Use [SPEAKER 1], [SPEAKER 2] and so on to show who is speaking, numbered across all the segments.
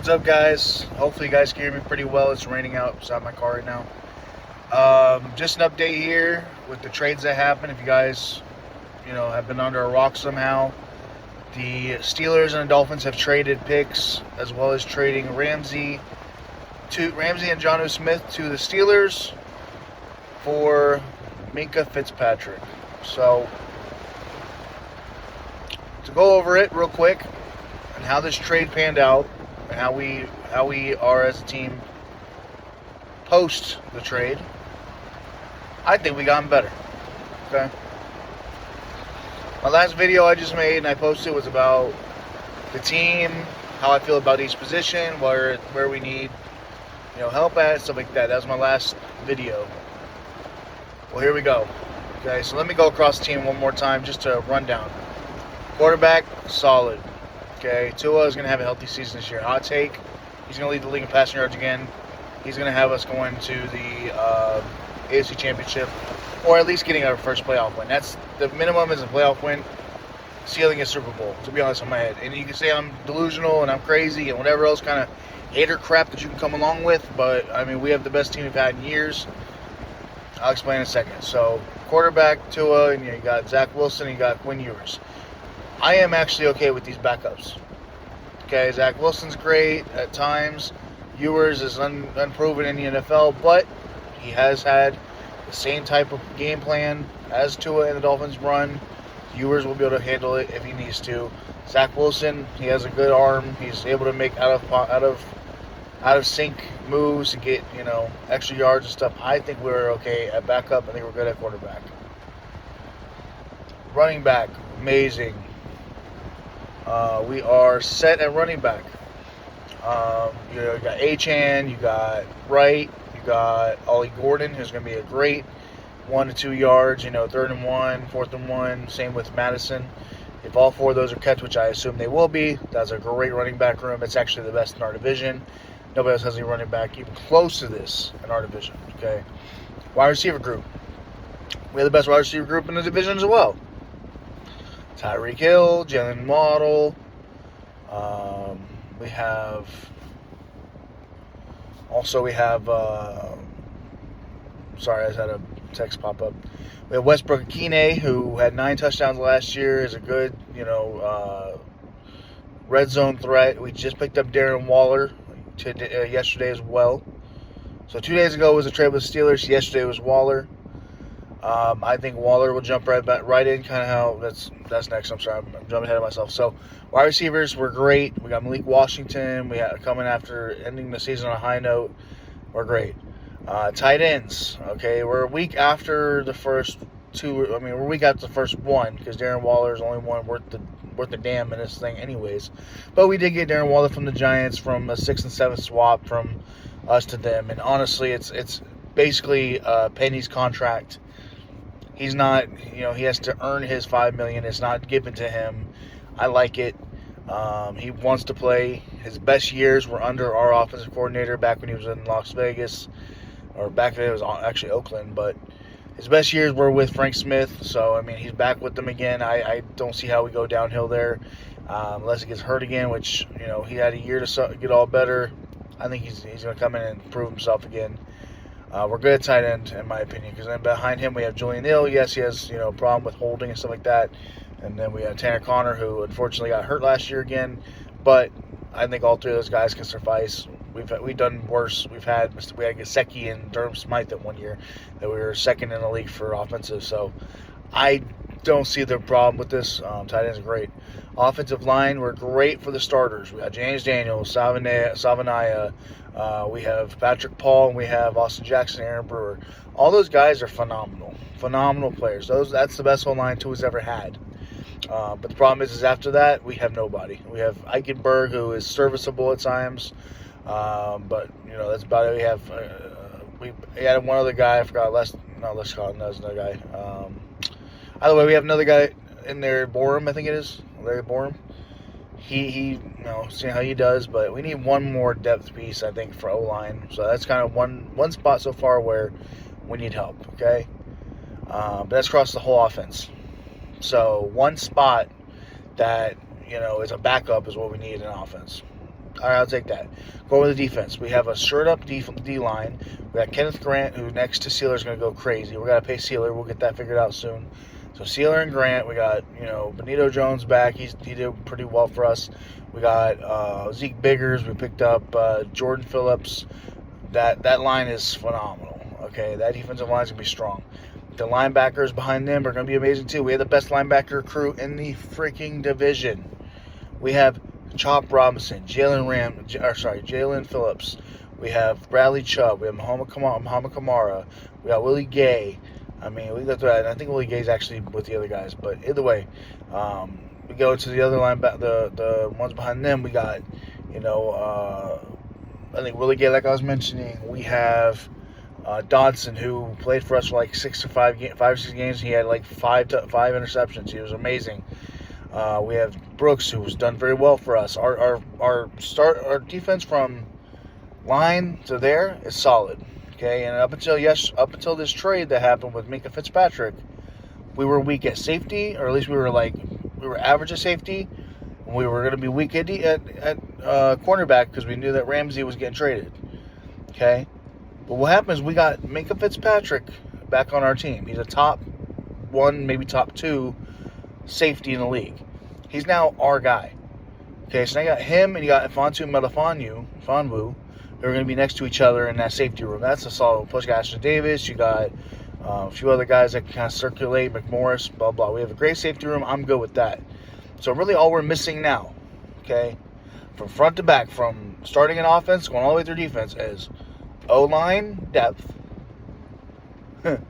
[SPEAKER 1] What's up, guys? Hopefully you guys can hear me pretty well. It's raining outside my car right now. Just an update here with the trades that happened. If you guys, have been under a rock somehow, the Steelers and the Dolphins have traded picks, as well as trading Ramsey and Jonnu Smith to the Steelers for Minaj Fitzpatrick. So, to go over it real quick and how this trade panned out and how we are as a team post the trade, I think we gotten better. Okay. My last video I just made and I posted was about the team, how I feel about each position, where we need help at, stuff like that. That was my last video. Well, here we go. Okay, so let me go across the team one more time just to run down. Quarterback, solid. Okay, Tua is going to have a healthy season this year. Hot take, he's going to lead the league in passing yards again. He's going to have us going to the AFC Championship, or at least getting our first playoff win. That's the minimum is a playoff win. Ceiling is Super Bowl, to be honest, in my head. And you can say I'm delusional and I'm crazy and whatever else kind of hater crap that you can come along with, but I mean, we have the best team we've had in years. I'll explain in a second. So, quarterback, Tua, and you got Zach Wilson, and you got Quinn Ewers. I am actually okay with these backups. Okay, Zach Wilson's great at times. Ewers is unproven in the NFL, but he has had the same type of game plan as Tua and the Dolphins run. Ewers will be able to handle it if he needs to. Zach Wilson, he has a good arm. He's able to make out of sync moves to get extra yards and stuff. I think we're okay at backup. I think we're good at quarterback. Running back, amazing. We are set at running back. You got Achane, you got Wright, you got Ollie Gordon, who's going to be a great 1 to 2 yards, 3rd and 1, 4th and 1. Same with Madison. If all four of those are kept, which I assume they will be, that's a great running back room. It's actually the best in our division. Nobody else has any running back even close to this in our division. Okay, wide receiver group. We have the best wide receiver group in the division as well. Tyreek Hill, Jalen Waddle. We have sorry, I just had a text pop up. We have Westbrook Akine, who had 9 touchdowns last year, is a good, red zone threat. We just picked up Darren Waller yesterday as well. So 2 days ago was a trade with the Steelers. Yesterday was Waller. I think Waller will jump right in, kind of how that's next. I'm sorry, I'm jumping ahead of myself. So wide receivers were great. We got Malik Washington. We had coming after ending the season on a high note. We're great. Tight ends. Okay, we're a week after the first two. I mean, we're a week after the first one because Darren Waller is only one worth the damn in this thing, anyways. But we did get Darren Waller from the Giants from a 6th and 7th swap from us to them, and honestly, it's basically Penny's contract. He's not, he has to earn his $5 million. It's not given to him. I like it. He wants to play. His best years were under our offensive coordinator back when he was in Las Vegas, or back then it was actually Oakland. But his best years were with Frank Smith. So I mean, he's back with them again. I don't see how we go downhill there, unless he gets hurt again. Which he had a year to get all better. I think he's going to come in and prove himself again. We're good at tight end, in my opinion, because then behind him we have Julian Hill. Yes, he has a problem with holding and stuff like that. And then we have Tanner Connor, who unfortunately got hurt last year again. But I think all three of those guys can suffice. We've done worse. We had Gesicki and Durham Smythe that one year that we were second in the league for offensive. So I don't see the problem with this. Tight ends are great. Offensive line, we're great for the starters. We got James Daniels, Savanaya. We have Patrick Paul, and we have Austin Jackson, Aaron Brewer. All those guys are phenomenal players. That's the best O-line Tua's ever had. But the problem is after that we have nobody. We have Eichenberg, who is serviceable at times, but that's about it. We had one other guy. I forgot. Les Scott. That was another guy. Either way, we have another guy in there, Borum, I think it is. Larry Borum. He seeing how he does, but we need one more depth piece, I think, for O-line. So that's kind of one spot so far where we need help, okay? But that's across the whole offense. So one spot that, is a backup is what we need in offense. All right, I'll take that. Go over the defense. We have a shirt-up D-line. We got Kenneth Grant, who next to Sealer is going to go crazy. We got to pay Sealer. We'll get that figured out soon. So Sealer and Grant. We got, Benito Jones back. He did pretty well for us. We got Zeke Biggers. We picked up Jordan Phillips. That line is phenomenal. Okay, that defensive line is going to be strong. The linebackers behind them are going to be amazing too. We have the best linebacker crew in the freaking division. We have Chop Robinson, Jalen Phillips. We have Bradley Chubb. We have Muhammad Kamara. We got Willie Gay. I mean, we go through that. And I think Willie Gay's actually with the other guys. But either way, we go to the other linebacker, the ones behind them. We got, I think Willie Gay, like I was mentioning. We have Dodson, who played for us for like 6 or 6 games. He had like five interceptions. He was amazing. We have Brooks, who's done very well for us. Our defense from line to there is solid. Okay, and up until this trade that happened with Minaj Fitzpatrick, we were weak at safety, or at least we were average at safety. And we were going to be weak at cornerback because we knew that Ramsey was getting traded. Okay, but what happens? We got Minaj Fitzpatrick back on our team. He's a top 1, maybe top 2 safety in the league. He's now our guy. Okay, so now you got him and you got Fonwu, who are going to be next to each other in that safety room. That's a solid. Plus you got Ashton Davis. You got a few other guys that can kind of circulate, McMorris, blah, blah. We have a great safety room. I'm good with that. So really all we're missing now, okay, from front to back, from starting an offense, going all the way through defense, is O-line depth. And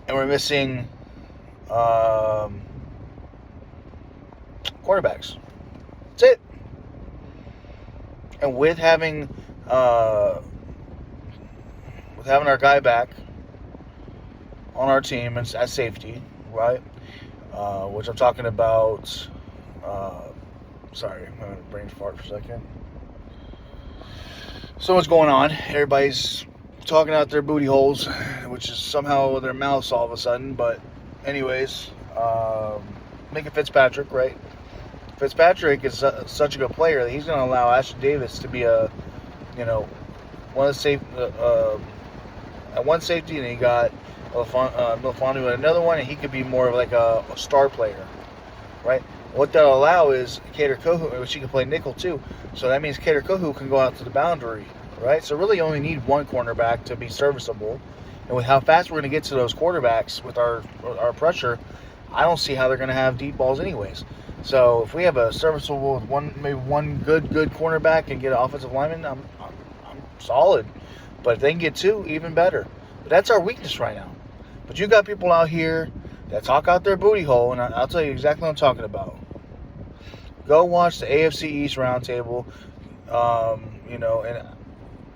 [SPEAKER 1] we're missing quarterbacks. That's it. And with having our guy back on our team as safety, right? Which I'm talking about. Sorry, I'm going to brain fart for a second. So what's going on? Everybody's talking out their booty holes, which is somehow their mouths all of a sudden. But anyways, Minaj Fitzpatrick, right? Fitzpatrick is such a good player that he's going to allow Ashton Davis to be at one safety, and he got Milfonu at another one, and he could be more of like a star player, right? What that'll allow is Kader Kohu, which he can play nickel too. So that means Kader Kohu can go out to the boundary, right? So really, you only need one cornerback to be serviceable. And with how fast we're going to get to those quarterbacks with our pressure, I don't see how they're going to have deep balls anyways. So if we have a serviceable with maybe one good cornerback and get an offensive lineman, I'm solid. But if they can get 2, even better. But that's our weakness right now. But you got people out here that talk out their booty hole, and I'll tell you exactly what I'm talking about. Go watch the AFC East roundtable. And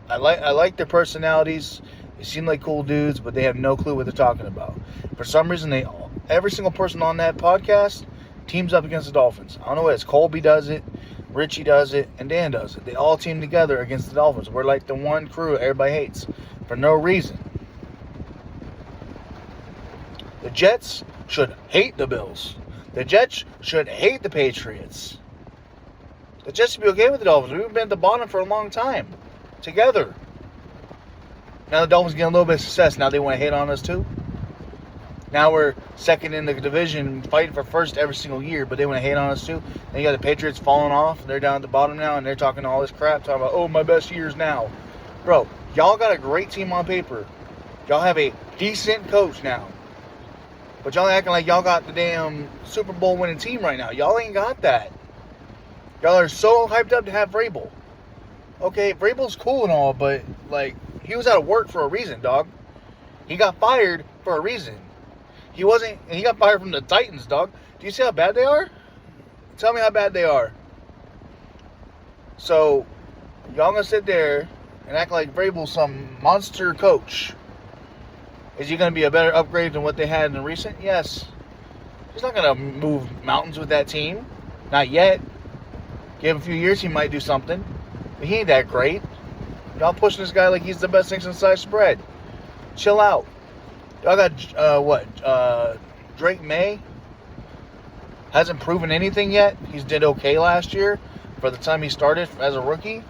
[SPEAKER 1] I like their personalities. They seem like cool dudes, but they have no clue what they're talking about. For some reason, every single person on that podcast teams up against the Dolphins. I don't know what it is. Colby does it, Richie does it, and Dan does it. They all team together against the Dolphins. We're like the one crew everybody hates for no reason. The Jets should hate the Bills. The Jets should hate the Patriots. The Jets should be okay with the Dolphins. We've been at the bottom for a long time. Together. Now the Dolphins get a little bit of success. Now they want to hate on us too. Now we're second in the division, fighting for first every single year, but they want to hate on us too. Then you got the Patriots falling off. They're down at the bottom now, and they're talking all this crap, talking about, oh, my best years now. Bro, y'all got a great team on paper. Y'all have a decent coach now. But y'all acting like y'all got the damn Super Bowl winning team right now. Y'all ain't got that. Y'all are so hyped up to have Vrabel. Okay, Vrabel's cool and all, but, he was out of work for a reason, dog. He got fired for a reason. He got fired from the Titans, dog. Do you see how bad they are? Tell me how bad they are. So, y'all gonna sit there and act like Vrabel's some monster coach. Is he gonna be a better upgrade than what they had in the recent? Yes. He's not gonna move mountains with that team. Not yet. Give him a few years, he might do something. But he ain't that great. Y'all pushing this guy like he's the best thing since sliced bread. Chill out. Y'all got, Drake May? Hasn't proven anything yet. He's did okay last year. for the time he started as a rookie.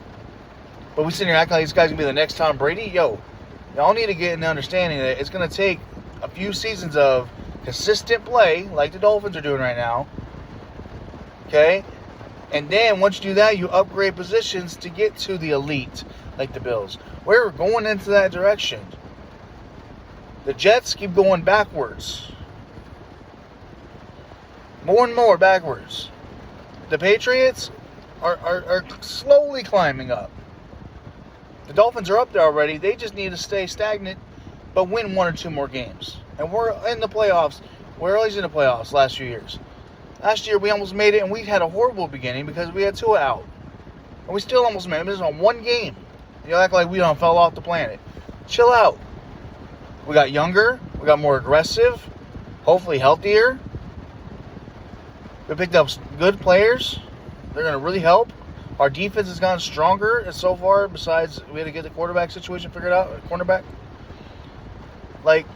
[SPEAKER 1] But we sit here acting like this guy's going to be the next Tom Brady. Yo, y'all need to get an understanding that it's going to take a few seasons of consistent play, like the Dolphins are doing right now. Okay? And then once you do that, you upgrade positions to get to the elite, like the Bills. We're going into that direction. The Jets keep going backwards. More and more backwards. The Patriots are slowly climbing up. The Dolphins are up there already. They just need to stay stagnant, but win 1 or 2 more games. And we're in the playoffs. We're always in the playoffs last few years. Last year we almost made it, and we had a horrible beginning because we had Tua out. And we still almost made it. This is on 1 game. You act like we done fell off the planet. Chill out. We got younger. We got more aggressive. Hopefully healthier. We picked up good players. They're going to really help. Our defense has gotten stronger so far, besides we had to get the quarterback situation figured out. Cornerback. Like,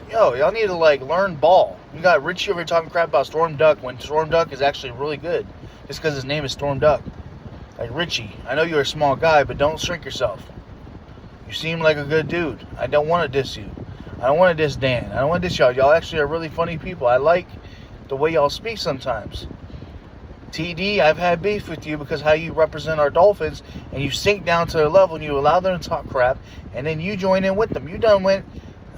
[SPEAKER 1] yo, y'all need to, learn ball. You got Richie over here talking crap about Storm Duck when Storm Duck is actually really good. Just because his name is Storm Duck. Like, Richie, I know you're a small guy, but don't shrink yourself. You seem like a good dude. I don't want to diss you. I don't want to diss Dan. I don't want to diss y'all. Y'all actually are really funny people. I like the way y'all speak sometimes. TD, I've had beef with you because how you represent our Dolphins, and you sink down to their level and you allow them to talk crap, and then you join in with them. You done went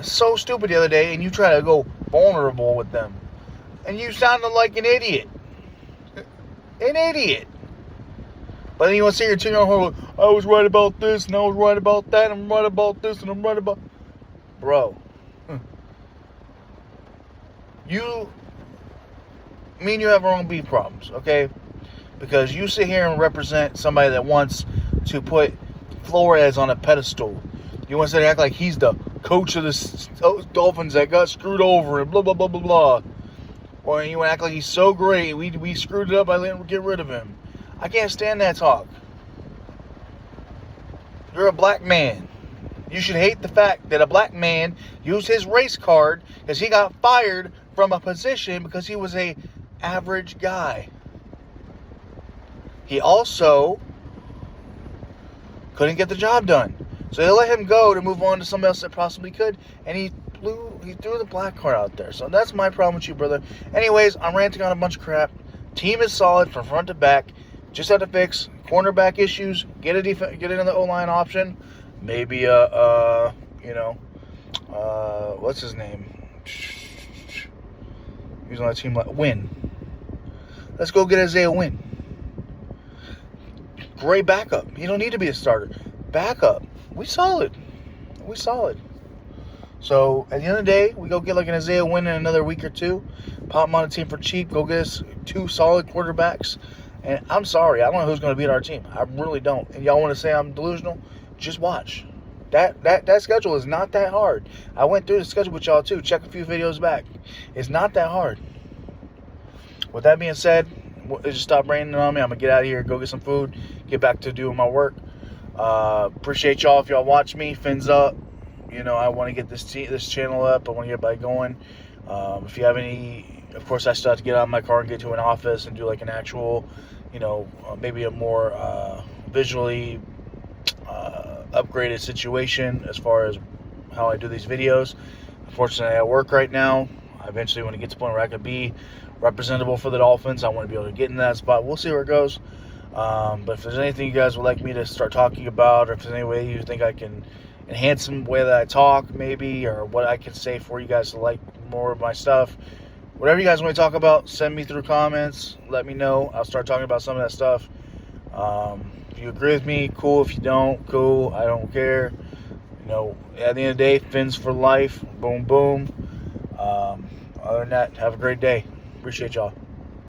[SPEAKER 1] so stupid the other day, and you try to go vulnerable with them. And you sounded like an idiot. An idiot. But then you want to sit here and tell your I was right about this, and I was right about that, and I'm right about this, and I'm right about... Bro. Me and you have our own beef problems, okay? Because you sit here and represent somebody that wants to put Flores on a pedestal. You want to sit here and act like he's the coach of the Dolphins that got screwed over and blah, blah, blah, blah, blah. Or you want to act like he's so great, we screwed it up by letting him get rid of him. I can't stand that talk. You're a black man. You should hate the fact that a black man used his race card because he got fired from a position because he was a average guy. He also couldn't get the job done. So they let him go to move on to somebody else that possibly could, and he threw the black card out there. So that's my problem with you, brother. Anyways, I'm ranting on a bunch of crap. Team is solid from front to back. Just have to fix cornerback issues. Get another O-line option. Maybe what's his name? He's on that team. Win. Let's go get Isaiah Wynn. Great backup. You don't need to be a starter. Backup. We solid. So at the end of the day, we go get an Isaiah Wynn in another week or 2. Pop him on a team for cheap. Go get us 2 solid quarterbacks. And I'm sorry, I don't know who's going to beat our team. I really don't. And y'all want to say I'm delusional? Just watch. That schedule is not that hard. I went through the schedule with y'all too. Check a few videos back. It's not that hard. With that being said, just stop raining on me. I'm going to get out of here, go get some food, get back to doing my work. Appreciate y'all if y'all watch me. Fins up. I want to get this channel up. I want to get everybody going. If you have any, of course, I still have to get out of my car and get to an office and do an actual, maybe a more visually upgraded situation as far as how I do these videos. Unfortunately, I work right now. I eventually want to get to the point where I could be representable for the Dolphins. I want to be able to get in that spot. We'll see where it goes. But if there's anything you guys would like me to start talking about, or if there's any way you think I can enhance the way that I talk, maybe, or what I can say for you guys to like more of my stuff, whatever you guys want to talk about, send me through comments. Let me know. I'll start talking about some of that stuff. If you agree with me, cool. If you don't, cool. I don't care. At the end of the day, fins for life. Boom, boom. Other than that, have a great day. Appreciate y'all.